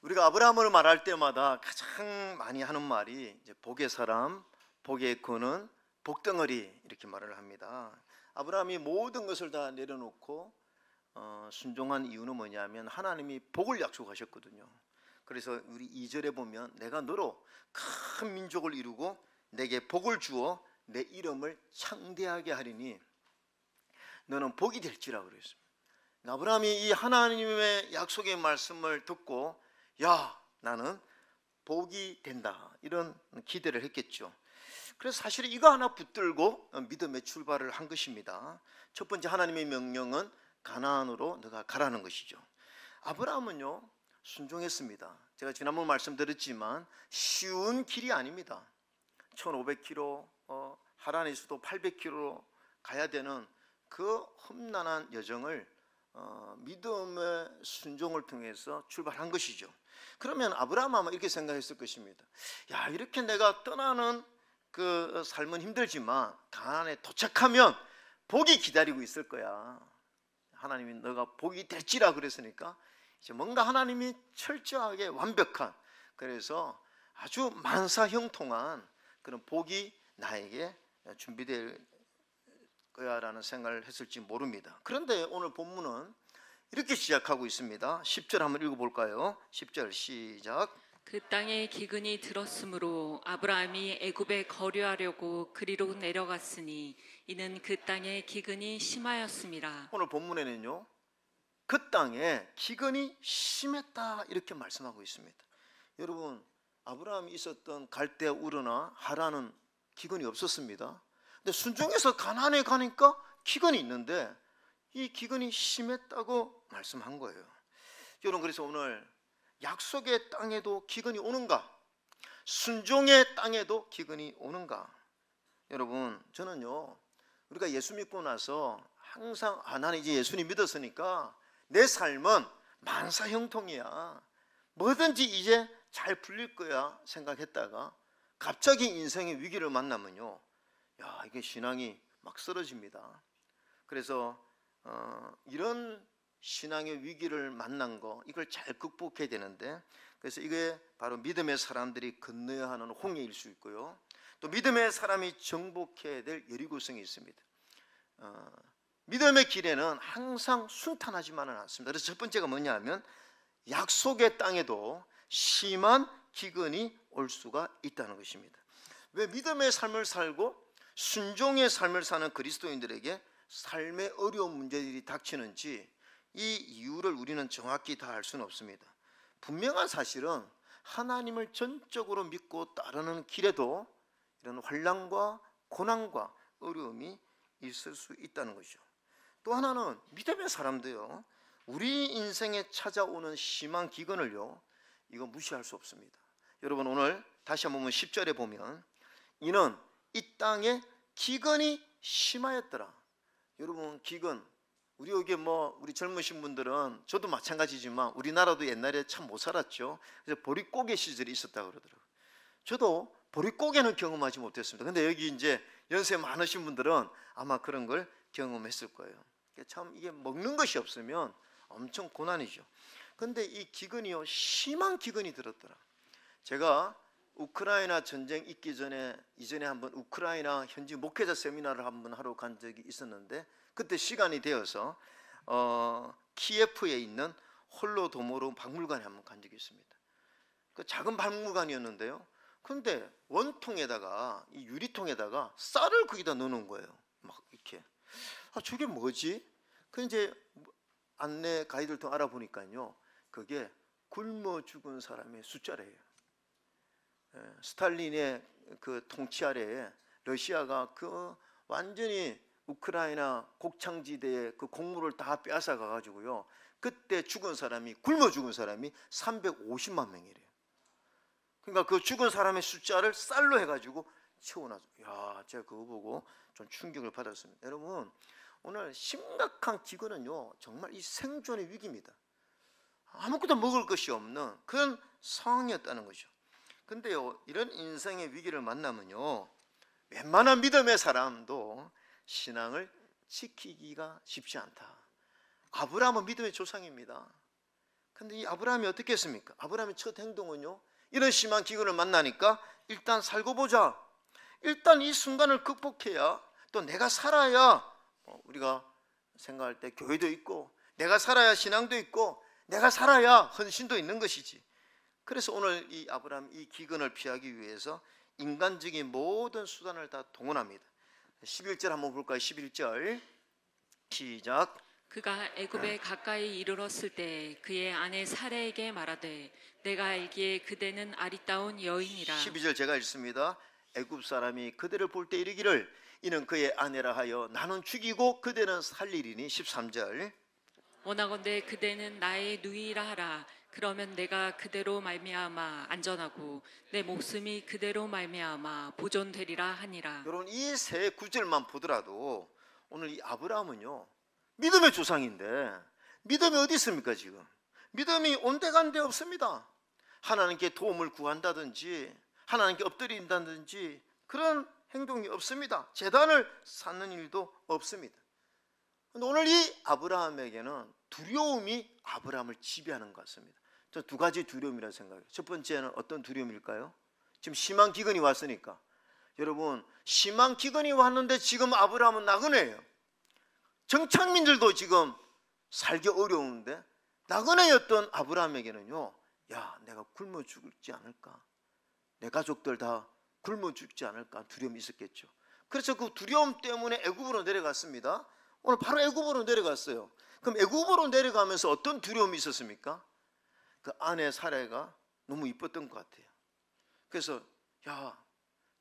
우리가 아브라함을 말할 때마다 가장 많이 하는 말이 이제 복의 사람, 복의 근은 복덩어리 이렇게 말을 합니다. 아브라함이 모든 것을 다 내려놓고 순종한 이유는 뭐냐면 하나님이 복을 약속하셨거든요. 그래서 우리 2절에 보면 내가 너로 큰 민족을 이루고 내게 복을 주어 내 이름을 창대하게 하리니 너는 복이 될지라 그랬습니다. 아브라함이 이 하나님의 약속의 말씀을 듣고 야, 나는 복이 된다 이런 기대를 했겠죠. 그래서 사실 이거 하나 붙들고 믿음의 출발을 한 것입니다. 첫 번째, 하나님의 명령은 가나안으로 너가 가라는 것이죠. 아브라함은요 순종했습니다. 제가 지난번 말씀드렸지만 쉬운 길이 아닙니다. 1500km, 하란에서도 800km로 가야 되는 그 험난한 여정을 믿음의 순종을 통해서 출발한 것이죠. 그러면 아브라함은 아마 이렇게 생각했을 것입니다. 야, 이렇게 내가 떠나는 그 삶은 힘들지만 가나안에 도착하면 복이 기다리고 있을 거야. 하나님이 너가 복이 될지라 그랬으니까 이제 뭔가 하나님이 철저하게 완벽한, 그래서 아주 만사형통한 그런 복이 나에게 준비될 거야라는 생각을 했을지 모릅니다. 그런데 오늘 본문은 이렇게 시작하고 있습니다. 10절 한번 읽어볼까요? 10절 시작. 그 땅에 기근이 들었으므로 아브라함이 애굽에 거류하려고 그리로 내려갔으니 이는 그 땅에 기근이 심하였습니다. 오늘 본문에는요 그 땅에 기근이 심했다 이렇게 말씀하고 있습니다. 여러분, 아브라함이 있었던 갈대아 우르나 하란은 기근이 없었습니다. 근데 순종해서 가나안에 가니까 기근이 있는데 이 기근이 심했다고 말씀한 거예요. 여러분, 그래서 오늘 약속의 땅에도 기근이 오는가? 순종의 땅에도 기근이 오는가? 여러분, 저는요 우리가 예수 믿고 나서 항상 나는 이제 예수님 믿었으니까 내 삶은 만사형통이야, 뭐든지 이제 잘 풀릴 거야 생각했다가 갑자기 인생의 위기를 만나면요, 야, 이게 신앙이 막 쓰러집니다. 그래서 이런 신앙의 위기를 만난 거, 이걸 잘 극복해야 되는데, 그래서 이게 바로 믿음의 사람들이 건너야 하는 홍해일 수 있고요, 또 믿음의 사람이 정복해야 될 여리고성이 있습니다. 믿음의 길에는 항상 순탄하지만은 않습니다. 그래서 첫 번째가 뭐냐면 약속의 땅에도 심한 기근이 올 수가 있다는 것입니다. 왜 믿음의 삶을 살고 순종의 삶을 사는 그리스도인들에게 삶의 어려운 문제들이 닥치는지 이 이유를 우리는 정확히 다 알 수는 없습니다. 분명한 사실은 하나님을 전적으로 믿고 따르는 길에도 이런 환난과 고난과 어려움이 있을 수 있다는 것이죠. 또 하나는 믿음의 사람도요, 우리 인생에 찾아오는 심한 기근을요, 이거 무시할 수 없습니다. 여러분, 오늘 다시 한번 10절에 보면 이는 이 땅에 기근이 심하였더라. 여러분, 기근, 우리 여기 우리 젊으신 분들은, 저도 마찬가지지만 우리나라도 옛날에 참 못 살았죠. 그래서 보릿고개 시절이 있었다고 그러더라고요. 저도 보릿고개는 경험하지 못했습니다. 근데 여기 이제 연세 많으신 분들은 아마 그런 걸 경험했을 거예요. 참 이게 먹는 것이 없으면 엄청 고난이죠. 근데 이 기근이요, 심한 기근이 들었더라. 제가 우크라이나 전쟁 있기 전에 이전에 한번 우크라이나 현지 목회자 세미나를 한번 하러 간 적이 있었는데, 그때 시간이 되어서 키예프에 있는 홀로도모르 박물관에 한번 간 적이 있습니다. 그 작은 박물관이었는데요, 근데 원통에다가, 이 유리통에다가 쌀을 거기다 넣어놓은 거예요. 막 이렇게. 저게 뭐지? 그 이제 안내 가이드를 통해 알아보니까요, 그게 굶어 죽은 사람의 숫자래요. 스탈린의 그 통치 아래에 러시아가 그 완전히 우크라이나 곡창지대에 그 곡물을 다 빼앗아 가가지고요, 그때 죽은 사람이, 굶어 죽은 사람이 350만 명이래요. 그러니까 그 죽은 사람의 숫자를 쌀로 해가지고 채워놔줘. 야, 제가 그거 보고 좀 충격을 받았습니다. 여러분, 오늘 심각한 기근은요, 정말 이 생존의 위기입니다. 아무것도 먹을 것이 없는 그런 상황이었다는 거죠. 근데요, 이런 인생의 위기를 만나면요, 웬만한 믿음의 사람도 신앙을 지키기가 쉽지 않다. 아브라함은 믿음의 조상입니다. 근데 이 아브라함이 어떻게 했습니까? 아브라함의 첫 행동은요, 이런 심한 기근을 만나니까 일단 살고 보자. 일단 이 순간을 극복해야, 또 내가 살아야 우리가 생각할 때 교회도 있고, 내가 살아야 신앙도 있고, 내가 살아야 헌신도 있는 것이지. 그래서 오늘 이 아브라함 이 기근을 피하기 위해서 인간적인 모든 수단을 다 동원합니다. 11절 한번 볼까요? 11절 시작. 그가 애굽에 가까이 이르렀을 때 그의 아내 사레에게 말하되 내가 알기에 그대는 아리따운 여인이라. 12절 제가 읽습니다. 애굽 사람이 그대를 볼 때 이르기를 이는 그의 아내라 하여 나는 죽이고 그대는 살리리니. 13절 원하건대 그대는 나의 누이라 하라. 그러면 내가 그대로 말미암아 안전하고 내 목숨이 그대로 말미암아 보존되리라 하니라. 여러분, 이 세 구절만 보더라도 오늘 이 아브라함은요, 믿음의 조상인데 믿음이 어디 있습니까? 지금 믿음이 온데간데 없습니다. 하나님께 도움을 구한다든지 하나님께 엎드린다든지 그런 행동이 없습니다. 제단을 쌓는 일도 없습니다. 근데 오늘 이 아브라함에게는 두려움이 아브라함을 지배하는 것 같습니다. 저 두 가지 두려움이라 생각해요. 첫 번째는 어떤 두려움일까요? 지금 심한 기근이 왔으니까. 여러분, 심한 기근이 왔는데 지금 아브라함은 나그네예요. 정착민들도 지금 살기 어려운데 나그네였던 아브라함에게는요, 야, 내가 굶어 죽지 않을까, 내 가족들 다 굶어 죽지 않을까 두려움이 있었겠죠. 그래서 그 두려움 때문에 애굽으로 내려갔습니다. 오늘 바로 애굽으로 내려갔어요. 그럼 애굽으로 내려가면서 어떤 두려움이 있었습니까? 그 아내 사레가 너무 이뻤던 것 같아요. 그래서 야,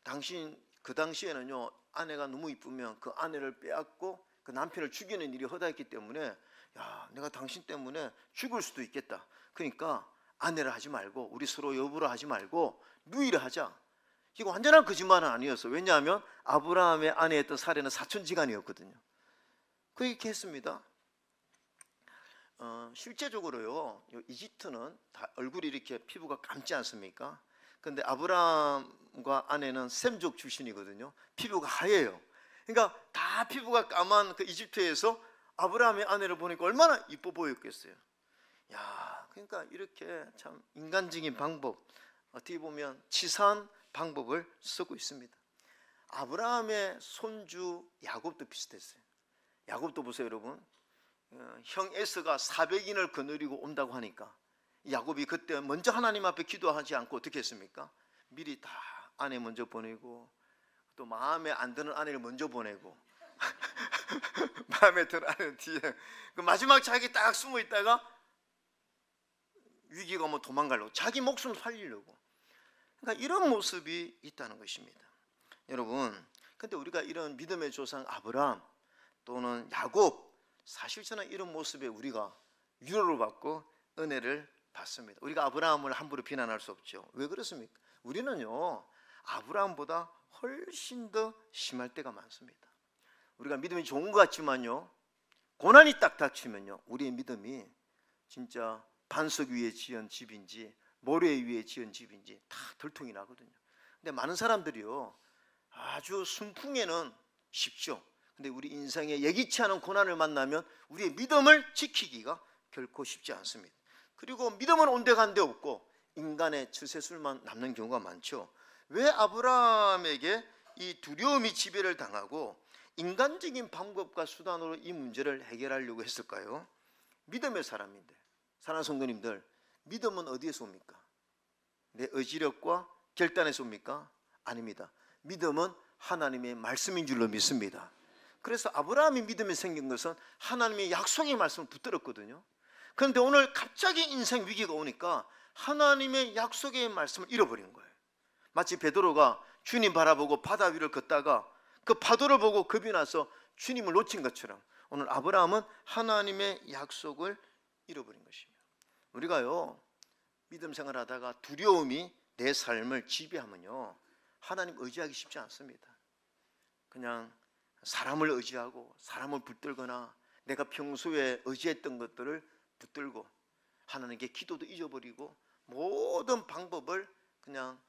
당신 그 당시에는요, 아내가 너무 이쁘면 그 아내를 빼앗고 그 남편을 죽이는 일이 허다했기 때문에 야, 내가 당신 때문에 죽을 수도 있겠다. 그러니까 아내를 하지 말고 우리 서로 여부를 하지 말고 누이를 하자. 이거 완전한 거짓말은 아니었어. 왜냐하면 아브라함의 아내였던 사레는 사촌지간이었거든요. 그렇게 했습니다. 실제적으로요, 이집트는 다 얼굴이 이렇게 피부가 감지 않습니까? 근데 아브라함과 아내는 셈족 출신이거든요. 피부가 하얘요. 그러니까 다 피부가 까만 그 이집트에서 아브라함의 아내를 보니까 얼마나 이뻐 보였겠어요. 야, 그러니까 이렇게 참 인간적인 방법, 어떻게 보면 치사한 방법을 쓰고 있습니다. 아브라함의 손주 야곱도 비슷했어요. 야곱도 보세요, 여러분. 형 에서가 400인을 거느리고 온다고 하니까 야곱이 그때 먼저 하나님 앞에 기도하지 않고 어떻게 했습니까? 미리 다 아내 먼저 보내고 또 마음에 안 드는 아내를 먼저 보내고 마음에 드는 아내는 뒤에, 그 마지막 자기 딱 숨어 있다가 위기가 오면 도망가려고, 자기 목숨 살리려고. 그러니까 이런 모습이 있다는 것입니다. 여러분, 근데 우리가 이런 믿음의 조상 아브라함 또는 야곱, 사실 저는 이런 모습에 우리가 위로를 받고 은혜를 받습니다. 우리가 아브라함을 함부로 비난할 수 없죠. 왜 그렇습니까? 우리는요, 아브라함보다 훨씬 더 심할 때가 많습니다. 우리가 믿음이 좋은 것 같지만요, 고난이 딱 닥치면요, 우리의 믿음이 진짜 반석 위에 지은 집인지 모래 위에 지은 집인지 다 들통이 나거든요. 근데 많은 사람들이요, 아주 순풍에는 쉽죠. 근데 우리 인생에 예기치 않은 고난을 만나면 우리의 믿음을 지키기가 결코 쉽지 않습니다. 그리고 믿음은 온데간데 없고 인간의 처세술만 남는 경우가 많죠. 왜 아브라함에게 이 두려움이 지배를 당하고 인간적인 방법과 수단으로 이 문제를 해결하려고 했을까요? 믿음의 사람인데, 사랑하는 성도님들, 믿음은 어디에서 옵니까? 내 의지력과 결단에서 옵니까? 아닙니다. 믿음은 하나님의 말씀인 줄로 믿습니다. 그래서 아브라함이 믿음이 생긴 것은 하나님의 약속의 말씀을 붙들었거든요. 그런데 오늘 갑자기 인생 위기가 오니까 하나님의 약속의 말씀을 잃어버린 거예요. 마치 베드로가 주님 바라보고 바다 위를 걷다가 그 파도를 보고 겁이 나서 주님을 놓친 것처럼 오늘 아브라함은 하나님의 약속을 잃어버린 것입니다. 우리가요, 믿음 생활하다가 두려움이 내 삶을 지배하면요, 하나님 의지하기 쉽지 않습니다. 그냥 사람을 의지하고 사람을 붙들거나 내가 평소에 의지했던 것들을 붙들고 하나님께 기도도 잊어버리고 모든 방법을 그냥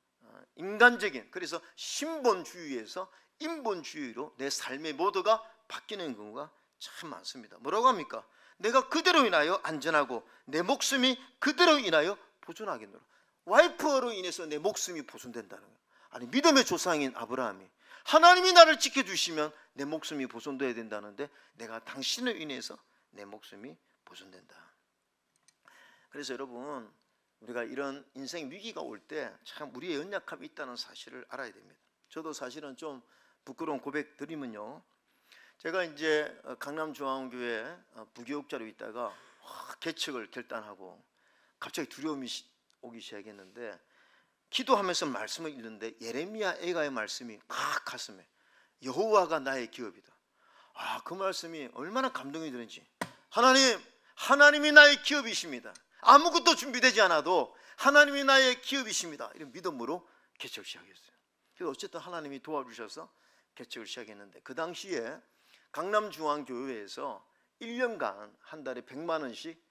인간적인, 그래서 신본주의에서 인본주의로 내 삶의 모두가 바뀌는 경우가 참 많습니다. 뭐라고 합니까? 내가 그대로 인하여 안전하고 내 목숨이 그대로 인하여 보존하겠노라. 와이프로 인해서 내 목숨이 보존된다는 거예요. 아니, 믿음의 조상인 아브라함이 하나님이 나를 지켜주시면 내 목숨이 보존돼야 된다는데 내가 당신을 인해서 내 목숨이 보존된다. 그래서 여러분, 우리가 이런 인생 위기가 올 때 참 우리의 연약함이 있다는 사실을 알아야 됩니다. 저도 사실은 좀 부끄러운 고백 드리면요, 제가 이제 강남중앙교회 부교육자로 있다가 개척을 결단하고 갑자기 두려움이 오기 시작했는데, 기도하면서 말씀을 읽는데 예레미야 애가의 말씀이 가슴에, 여호와가 나의 기업이다. 그 말씀이 얼마나 감동이 드는지. 하나님이 나의 기업이십니다. 아무것도 준비되지 않아도 하나님이 나의 기업이십니다. 이런 믿음으로 개척 시작했어요. 그래서 어쨌든 하나님이 도와주셔서 개척을 시작했는데, 그 당시에 강남중앙교회에서 1년간 한 달에 100만 원씩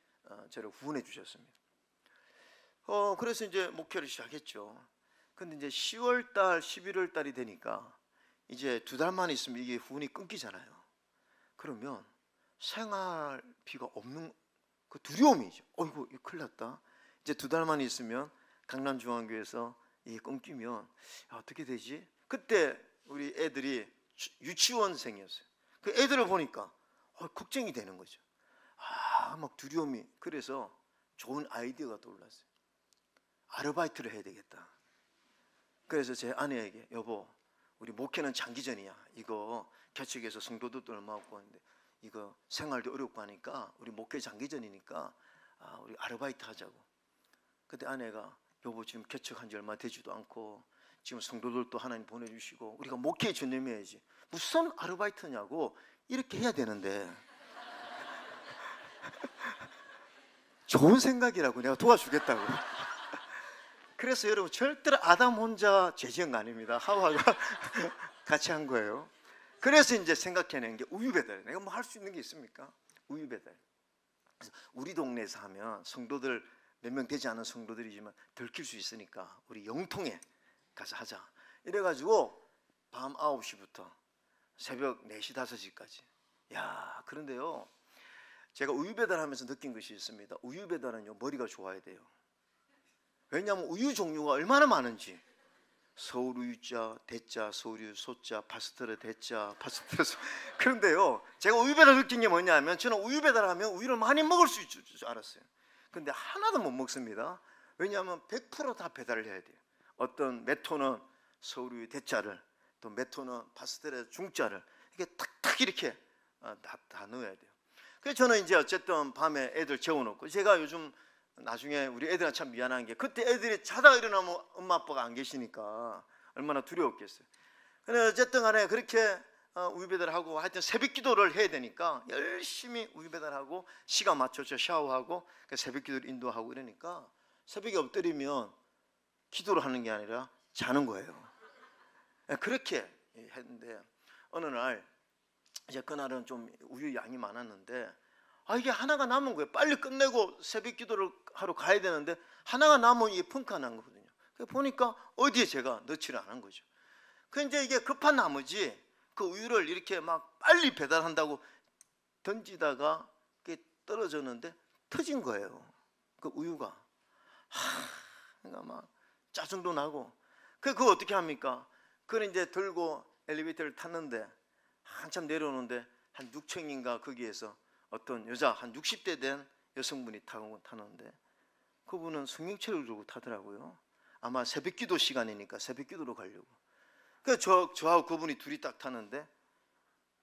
저를 후원해 주셨습니다. 그래서 이제 목회를 시작했죠. 근데 이제 10월 달, 11월 달이 되니까 이제 2달만 있으면 이게 후원이 끊기잖아요. 그러면 생활비가 없는 그 두려움이죠. 이거 큰일 났다. 이제 2달만 있으면 강남중앙교회에서 이게 끊기면 어떻게 되지? 그때 우리 애들이 유치원생이었어요. 그 애들을 보니까 걱정이 되는 거죠. 막 두려움이. 그래서 좋은 아이디어가 떠올랐어요. 아르바이트를 해야 되겠다. 그래서 제 아내에게, 여보, 우리 목회는 장기전이야. 이거 개척해서 성도들도 얼마 없고 하는데 이거 생활도 어렵고 하니까 우리 목회 장기전이니까 우리 아르바이트 하자고. 그때 아내가, 여보, 지금 개척한 지 얼마 되지도 않고 지금 성도들도 하나님 보내주시고 우리가 목회에 전념해야지. 무슨 아르바이트냐고. 이렇게 해야 되는데. 좋은 생각이라고. 내가 도와주겠다고. 그래서 여러분, 절대로 아담 혼자 죄지은 거 아닙니다. 하와가 같이 한 거예요. 그래서 이제 생각해낸 게 우유배달. 내가 뭐 할 수 있는 게 있습니까? 우유배달. 그래서 우리 동네에서 하면 성도들 몇 명 되지 않은 성도들이지만 들킬 수 있으니까 우리 영통에 가서 하자. 이래가지고 밤 9시부터 새벽 4시, 5시까지. 그런데요, 제가 우유배달하면서 느낀 것이 있습니다. 우유배달은요, 머리가 좋아야 돼요. 왜냐하면 우유 종류가 얼마나 많은지. 서울우유자, 대자, 서울우유, 소자, 파스텔르, 대자, 파스텔르, 소. 그런데요, 제가 우유배달 느낀 게 뭐냐면, 저는 우유배달하면 우유를 많이 먹을 수 있을 줄 알았어요. 근데 하나도 못 먹습니다. 왜냐하면 100% 다 배달을 해야 돼요. 어떤 몇 톤은 서울우유 대자를, 또 몇 톤은 파스텔르 중자를, 이게 탁탁 이렇게 다 넣어야 돼요. 그래서 저는 이제 어쨌든 밤에 애들 재워놓고, 제가 요즘 나중에 우리 애들한테 참 미안한 게, 그때 애들이 자다가 일어나면 엄마 아빠가 안 계시니까 얼마나 두려웠겠어요. 근데 어쨌든 간에 그렇게 우유배달하고 하여튼 새벽 기도를 해야 되니까 열심히 우유배달하고 시간 맞춰서 샤워하고 새벽 기도를 인도하고 이러니까 새벽에 엎드리면 기도를 하는 게 아니라 자는 거예요. 그렇게 했는데 어느 날, 이제 그날은 좀 우유 양이 많았는데 이게 하나가 남은 거예요. 빨리 끝내고 새벽 기도를 하러 가야 되는데 하나가 남으면 이게 펑크가 난 거거든요. 보니까 어디에 제가 넣지를 않은 거죠. 그 이제 이게 급한 나머지 그 우유를 이렇게 막 빨리 배달한다고 던지다가 그게 떨어졌는데 터진 거예요. 그 우유가. 그러니까 막 짜증도 나고. 그거 어떻게 합니까? 그걸 이제 들고 엘리베이터를 탔는데 한참 내려오는데 한 6층인가 거기에서 어떤 여자 한 60대 된 여성분이 타는데 그분은 성령체를 들고 타더라고요. 아마 새벽기도 시간이니까 새벽기도로 가려고. 그래서 저하고 그분이 둘이 딱 타는데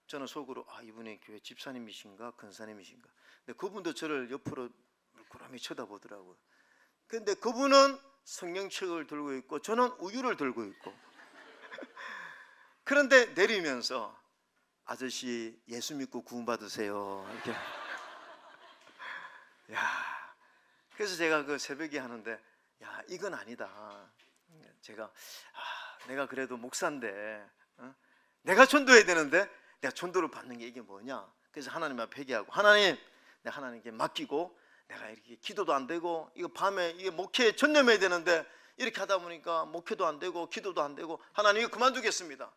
저는 속으로 이분이 교회 집사님이신가 권사님이신가. 근데 그분도 저를 옆으로 물끄러미 쳐다보더라고요. 근데 그분은 성령책을 들고 있고 저는 우유를 들고 있고. 그런데 내리면서 아저씨 예수 믿고 구원 받으세요 이렇게. 그래서 제가 그 새벽에 하는데 이건 아니다. 제가 내가 그래도 목사인데 내가 전도해야 되는데 내가 전도를 받는 게 이게 뭐냐. 그래서 하나님 앞에 회개하고 내가 하나님께 맡기고 내가 이렇게 기도도 안 되고 이거 밤에 이게 목회에 전념해야 되는데 이렇게 하다 보니까 목회도 안 되고 기도도 안 되고 하나님 이거 그만두겠습니다.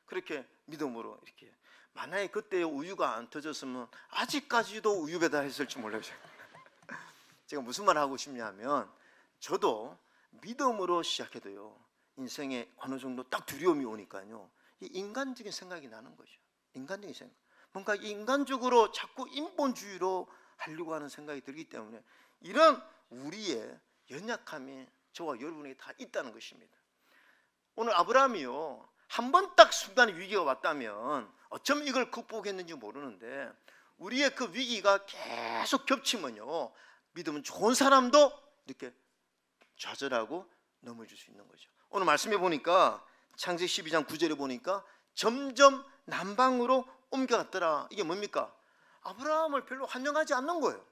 그렇게 믿음으로 이렇게 만약에 그때 우유가 안 터졌으면 아직까지도 우유 배달했을지 몰라요. 제가 무슨 말 하고 싶냐면, 저도 믿음으로 시작해도요, 인생에 어느 정도 딱 두려움이 오니까요, 이 인간적인 생각이 나는 거죠. 인간적인 생각. 뭔가 인간적으로 자꾸 인본주의로 하려고 하는 생각이 들기 때문에 이런 우리의 연약함이 저와 여러분에게 다 있다는 것입니다. 오늘 아브라함이요, 한 번 딱 순간에 위기가 왔다면 어쩜 이걸 극복했는지 모르는데, 우리의 그 위기가 계속 겹치면요, 믿음은 좋은 사람도 이렇게 좌절하고 넘어질 수 있는 거죠. 오늘 말씀해 보니까 창세기 12장 9절에 보니까 점점 남방으로 옮겨갔더라. 이게 뭡니까? 아브라함을 별로 환영하지 않는 거예요.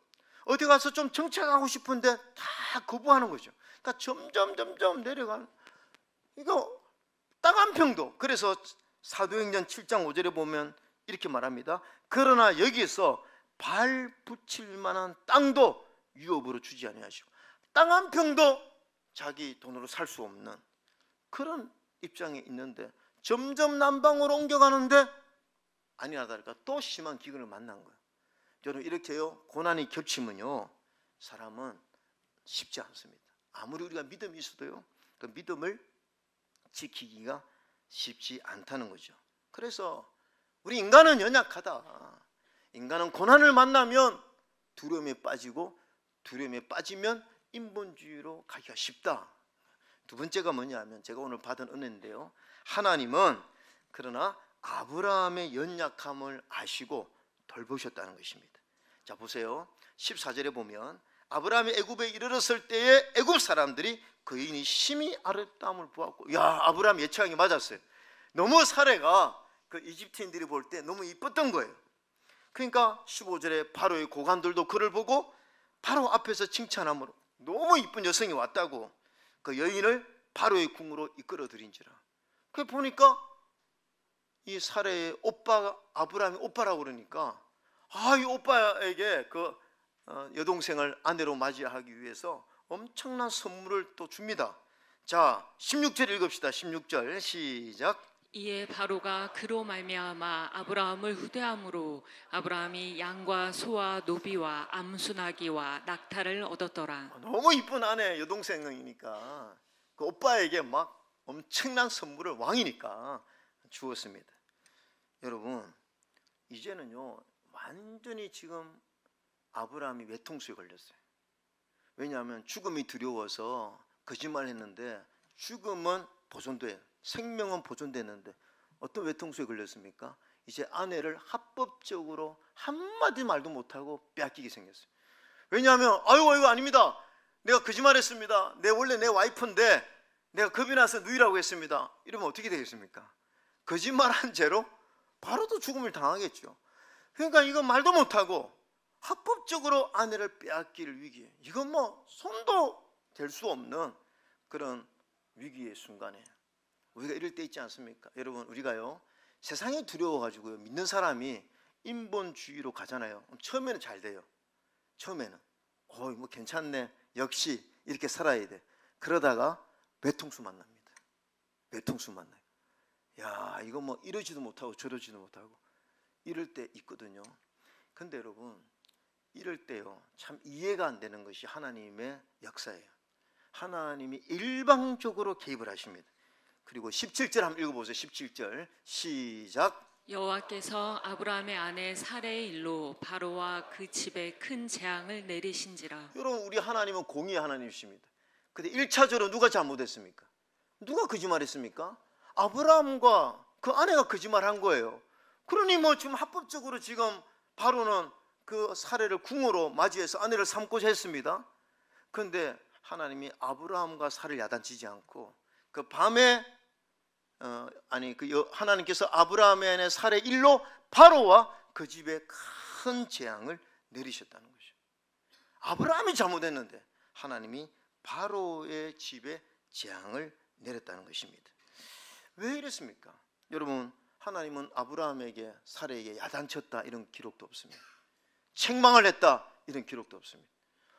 어디 가서 좀 정착하고 싶은데 다 거부하는 거죠. 그러니까 점점 내려가는, 이거 땅 한 평도. 그래서 사도행전 7장 5절에 보면 이렇게 말합니다. 그러나 여기서 발 붙일 만한 땅도 유업으로 주지 아니하시고, 땅 한 평도 자기 돈으로 살 수 없는 그런 입장에 있는데 점점 남방으로 옮겨가는데 아니나 다를까 또 심한 기근을 만난 거예요. 여러분, 이렇게요, 고난이 겹치면요, 사람은 쉽지 않습니다. 아무리 우리가 믿음이 있어도요, 그 믿음을 지키기가 쉽지 않다는 거죠. 그래서 우리 인간은 연약하다. 인간은 고난을 만나면 두려움에 빠지고, 두려움에 빠지면 인본주의로 가기가 쉽다. 두 번째가 뭐냐면, 제가 오늘 받은 은혜인데요, 하나님은 그러나 아브라함의 연약함을 아시고 돌보셨다는 것입니다. 자, 보세요. 14절에 보면 아브라함이 애굽에 이르렀을 때에 애굽 사람들이 그 여인이 심히 아름다움을 보았고, 야, 아브라함 예측한 게 맞았어요. 너무 사례가 그 이집트인들이 볼 때 너무 이뻤던 거예요. 그러니까 15절에 바로의 고관들도 그를 보고 바로 앞에서 칭찬함으로 너무 이쁜 여성이 왔다고 그 여인을 바로의 궁으로 이끌어 들인지라. 그 보니까 이 사례의 오빠, 아브라함이 오빠라고 그러니까, 이 오빠에게 그 여동생을 아내로 맞이하기 위해서 엄청난 선물을 또 줍니다. 자, 16절 읽읍시다. 16절 시작. 이에 바로가 그로 말미암아 아브라함을 후대함으로 아브라함이 양과 소와 노비와 암수나기와 낙타를 얻었더라. 너무 이쁜 아내 여동생이니까 그 오빠에게 막 엄청난 선물을, 왕이니까 주었습니다. 여러분, 이제는요 완전히 지금 아브라함이 외통수에 걸렸어요. 왜냐하면 죽음이 두려워서 거짓말했는데 죽음은 보존돼요. 생명은 보존되는데 어떤 외통수에 걸렸습니까? 이제 아내를 합법적으로 한마디 말도 못하고 빼앗기게 생겼어요. 왜냐하면 아유 아닙니다. 내가 거짓말했습니다. 원래 내 와이프인데 내가 겁이 나서 누이라고 했습니다. 이러면 어떻게 되겠습니까? 거짓말한 죄로 바로도 죽음을 당하겠죠. 그러니까 이거 말도 못하고 합법적으로 아내를 빼앗길 위기에, 이건 뭐 손도 댈 수 없는 그런 위기의 순간에 우리가 이럴 때 있지 않습니까? 여러분, 우리가요 세상이 두려워가지고요 믿는 사람이 인본주의로 가잖아요. 처음에는 잘 돼요. 처음에는 뭐 괜찮네, 역시 이렇게 살아야 돼. 그러다가 외통수 만납니다. 외통수 만나요. 야, 이거 뭐 이러지도 못하고 저러지도 못하고 이럴 때 있거든요. 근데 여러분, 이럴 때요 참 이해가 안 되는 것이 하나님의 역사예요. 하나님이 일방적으로 개입을 하십니다. 그리고 17절 한번 읽어보세요. 17절 시작. 여호와께서 아브라함의 아내 사레의 일로 바로와 그 집에 큰 재앙을 내리신지라. 여러분, 우리 하나님은 공의의 하나님이십니다. 근데 1차적으로 누가 잘못했습니까? 누가 거짓말했습니까? 아브라함과 그 아내가 거짓말한 거예요. 그러니 뭐 지금 합법적으로 지금 바로는 그 사례를 궁으로 맞이해서 아내를 삼고자 했습니다. 그런데 하나님이 아브라함과 사례를 야단치지 않고 그 밤에 하나님께서 아브라함의 아내 사례 일로 바로와 그 집에 큰 재앙을 내리셨다는 거죠. 아브라함이 잘못했는데 하나님이 바로의 집에 재앙을 내렸다는 것입니다. 왜 이랬습니까? 여러분, 하나님은 아브라함에게 사례에게 야단쳤다 이런 기록도 없습니다. 책망을 했다 이런 기록도 없습니다.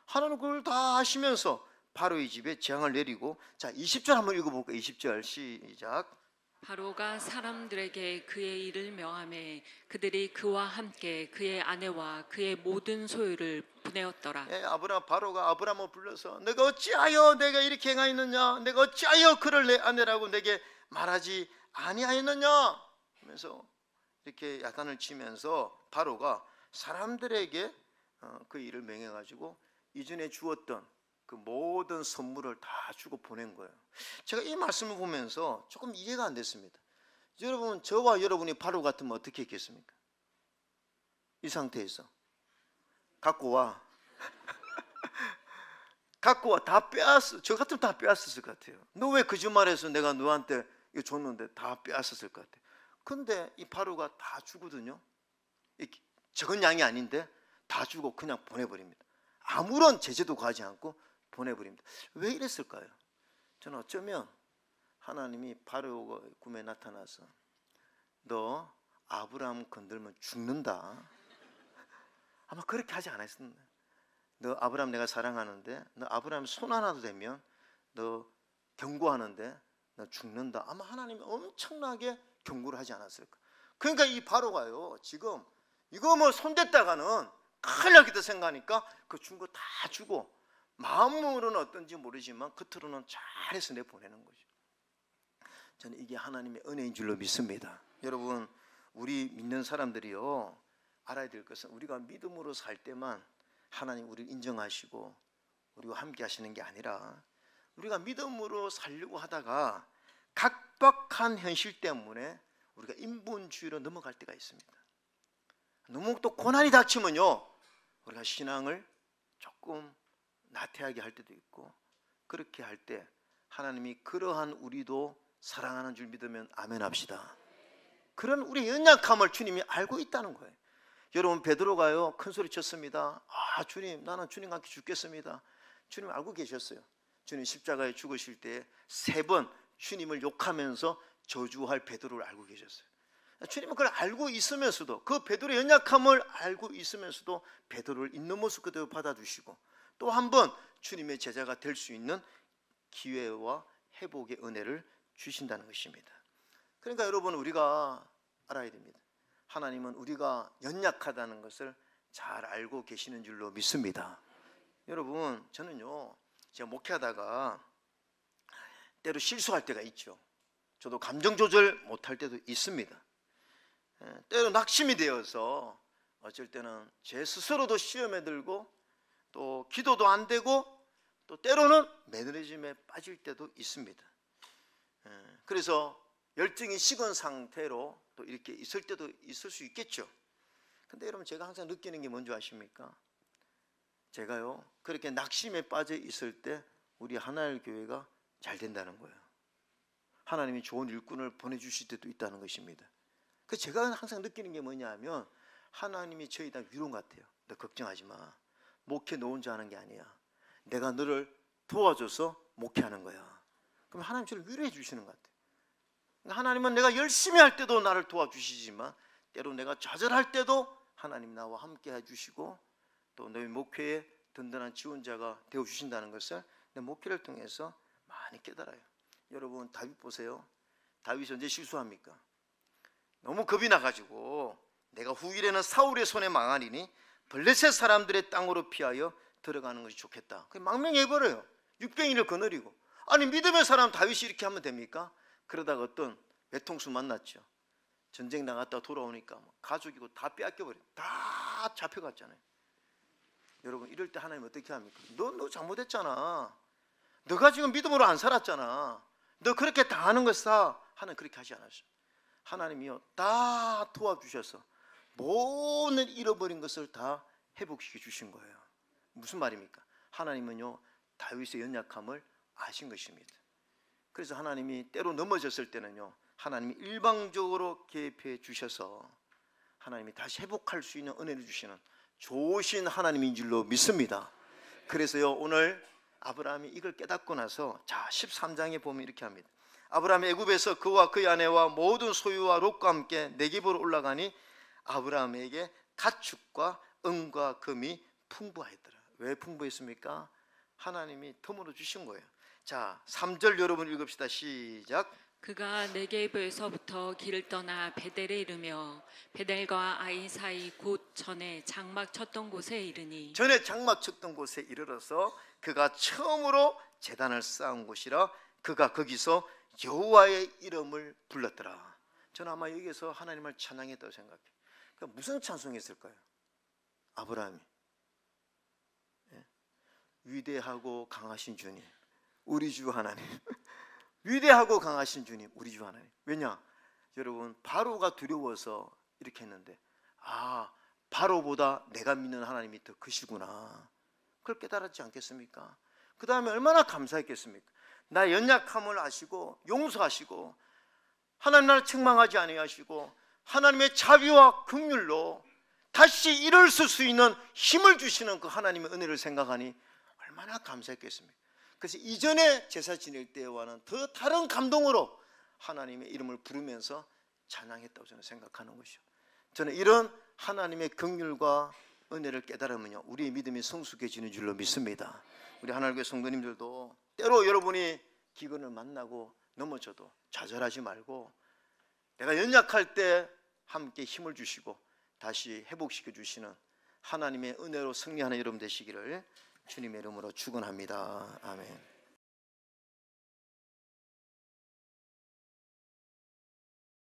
하나님은 그걸 다 하시면서 바로의 집에 재앙을 내리고, 자 20절 한번 읽어볼까요? 20절 시작. 바로가 사람들에게 그의 일을 명하매 그들이 그와 함께 그의 아내와 그의 모든 소유를 보내었더라. 예, 바로가 아브라함을 불러서 내가 어찌하여 내가 이렇게 행하였느냐, 내가 어찌하여 그를 내 아내라고 내게 말하지 아니하였느냐 하면서 이렇게 야단을 치면서 바로가 사람들에게 그 일을 명해가지고 이전에 주었던 그 모든 선물을 다 주고 보낸 거예요. 제가 이 말씀을 보면서 조금 이해가 안 됐습니다. 여러분, 저와 여러분이 바로 같으면 어떻게 했겠습니까? 이 상태에서 갖고 와 갖고 와 다 빼앗어. 저 같으면 다 빼앗았을 것 같아요. 너 왜 거짓말해서 내가 너한테 이거 줬는데 다 빼앗았을 것 같아요. 근데 이 바로가 다 주거든요. 적은 양이 아닌데 다 주고 그냥 보내버립니다. 아무런 제재도 가지 않고 보내버립니다. 왜 이랬을까요? 저는 어쩌면 하나님이 바로 꿈에 나타나서 너 아브라함 건들면 죽는다, 아마 그렇게 하지 않았습니다. 너 아브라함 내가 사랑하는데 너 아브라함 손 하나도 대면 너 경고하는데 너 죽는다, 아마 하나님이 엄청나게 경고를 하지 않았을까. 그러니까 이 바로가요, 지금 이거 뭐 손댔다가는 큰일 나겠다 생각하니까 그 준 거 다 주고 마음으로는 어떤지 모르지만 겉으로는 잘해서 내보내는 거죠. 저는 이게 하나님의 은혜인 줄로 믿습니다. 여러분, 우리 믿는 사람들이요, 알아야 될 것은 우리가 믿음으로 살 때만 하나님 우리를 인정하시고 우리와 함께 하시는 게 아니라 우리가 믿음으로 살려고 하다가 각박한 현실 때문에 우리가 인본주의로 넘어갈 때가 있습니다. 너무 또 고난이 닥치면요, 우리가 신앙을 조금 나태하게 할 때도 있고, 그렇게 할 때 하나님이 그러한 우리도 사랑하는 줄 믿으면 아멘 합시다. 그런 우리의 연약함을 주님이 알고 있다는 거예요. 여러분, 베드로가요 큰 소리 쳤습니다. 아, 주님, 나는 주님과 함께 죽겠습니다. 주님 알고 계셨어요. 주님 십자가에 죽으실 때 3번 주님을 욕하면서 저주할 베드로를 알고 계셨어요. 주님은 그걸 알고 있으면서도, 그 베드로의 연약함을 알고 있으면서도 베드로를 있는 모습 그대로 받아주시고 또 한 번 주님의 제자가 될 수 있는 기회와 회복의 은혜를 주신다는 것입니다. 그러니까 여러분, 우리가 알아야 됩니다. 하나님은 우리가 연약하다는 것을 잘 알고 계시는 줄로 믿습니다. 여러분, 저는요, 제가 목회하다가 때로 실수할 때가 있죠. 저도 감정 조절 못할 때도 있습니다. 때로 낙심이 되어서 어쩔 때는 제 스스로도 시험에 들고 또 기도도 안 되고 또 때로는 매너리즘에 빠질 때도 있습니다. 그래서 열정이 식은 상태로 또 이렇게 있을 때도 있을 수 있겠죠. 근데 여러분, 제가 항상 느끼는 게 뭔지 아십니까? 제가요, 그렇게 낙심에 빠져 있을 때 우리 하나의 교회가 잘 된다는 거예요. 하나님이 좋은 일꾼을 보내주실 때도 있다는 것입니다. 그래서 제가 항상 느끼는 게 뭐냐 하면, 하나님이 저희 다 위로 같아요. 너 걱정하지 마. 목회 너 혼자 하는 게 아니야. 내가 너를 도와줘서 목회하는 거야. 그럼 하나님 저를 위로해 주시는 것 같아요. 하나님은 내가 열심히 할 때도 나를 도와주시지만 때로 내가 좌절할 때도 하나님 나와 함께 해주시고 또 너희 목회에 든든한 지원자가 되어주신다는 것을 내 목회를 통해서 많이 깨달아요. 여러분, 다윗 보세요. 다윗이 언제 실수합니까? 너무 겁이 나가지고 내가 후일에는 사울의 손에 망하리니 블레셋 사람들의 땅으로 피하여 들어가는 것이 좋겠다. 그게 망명해버려요. 육병이를 거느리고. 아니, 믿음의 사람 다윗이 이렇게 하면 됩니까? 그러다가 어떤 외통수 만났죠. 전쟁 나갔다 돌아오니까 가족이고 다 빼앗겨버려요. 다 잡혀갔잖아요. 여러분, 이럴 때 하나님 어떻게 합니까? 너 잘못했잖아. 너가 지금 믿음으로 안 살았잖아. 너 그렇게 당하는 것사. 하나님 그렇게 하지 않았어요. 하나님이요, 다 도와주셔서 모든 잃어버린 것을 다 회복시켜 주신 거예요. 무슨 말입니까? 하나님은요, 다윗의 연약함을 아신 것입니다. 그래서 하나님이 때로 넘어졌을 때는요, 하나님이 일방적으로 개입해 주셔서 하나님이 다시 회복할 수 있는 은혜를 주시는 좋으신 하나님인 줄로 믿습니다. 그래서요, 오늘 아브라함이 이걸 깨닫고 나서 자 13장에 보면 이렇게 합니다. 아브라함이 애굽에서 그와 그의 아내와 모든 소유와 롯과 함께 네겝으로 올라가니 아브라함에게 가축과 은과 금이 풍부하였더라. 왜 풍부했습니까? 하나님이 덤으로 주신 거예요. 자, 3절 여러분 읽읍시다. 시작. 그가 네게브에서부터 길을 떠나 베델에 이르며 베델과 아이 사이 곧 전에 장막 쳤던 곳에 이르니 전에 장막 쳤던 곳에 이르러서 그가 처음으로 제단을 쌓은 곳이라 그가 거기서 여호와의 이름을 불렀더라. 저는 아마 여기서 하나님을 찬양했다고 생각해요. 그러니까 무슨 찬송했을까요? 아브라함이 위대하고 강하신 주님, 우리 주 하나님. 위대하고 강하신 주님, 우리 주 하나님. 왜냐? 여러분, 바로가 두려워서 이렇게 했는데, 아, 바로보다 내가 믿는 하나님이 더 크시구나, 그걸 깨달았지 않겠습니까? 그 다음에 얼마나 감사했겠습니까? 나 연약함을 아시고 용서하시고 하나님 나를 책망하지 아니하시고 하나님의 자비와 긍휼로 다시 일을 쓸 수 있는 힘을 주시는 그 하나님의 은혜를 생각하니 얼마나 감사했겠습니까? 그래서 이전에 제사 지낼 때와는 더 다른 감동으로 하나님의 이름을 부르면서 찬양했다고 저는 생각하는 것이죠. 저는 이런 하나님의 긍휼과 은혜를 깨달으면요, 우리의 믿음이 성숙해지는 줄로 믿습니다. 우리 하나님의 성도님들도 때로 여러분이 기근을 만나고 넘어져도 좌절하지 말고 내가 연약할 때 함께 힘을 주시고 다시 회복시켜 주시는 하나님의 은혜로 승리하는 여러분 되시기를 주님의 이름으로 축원합니다. 아멘.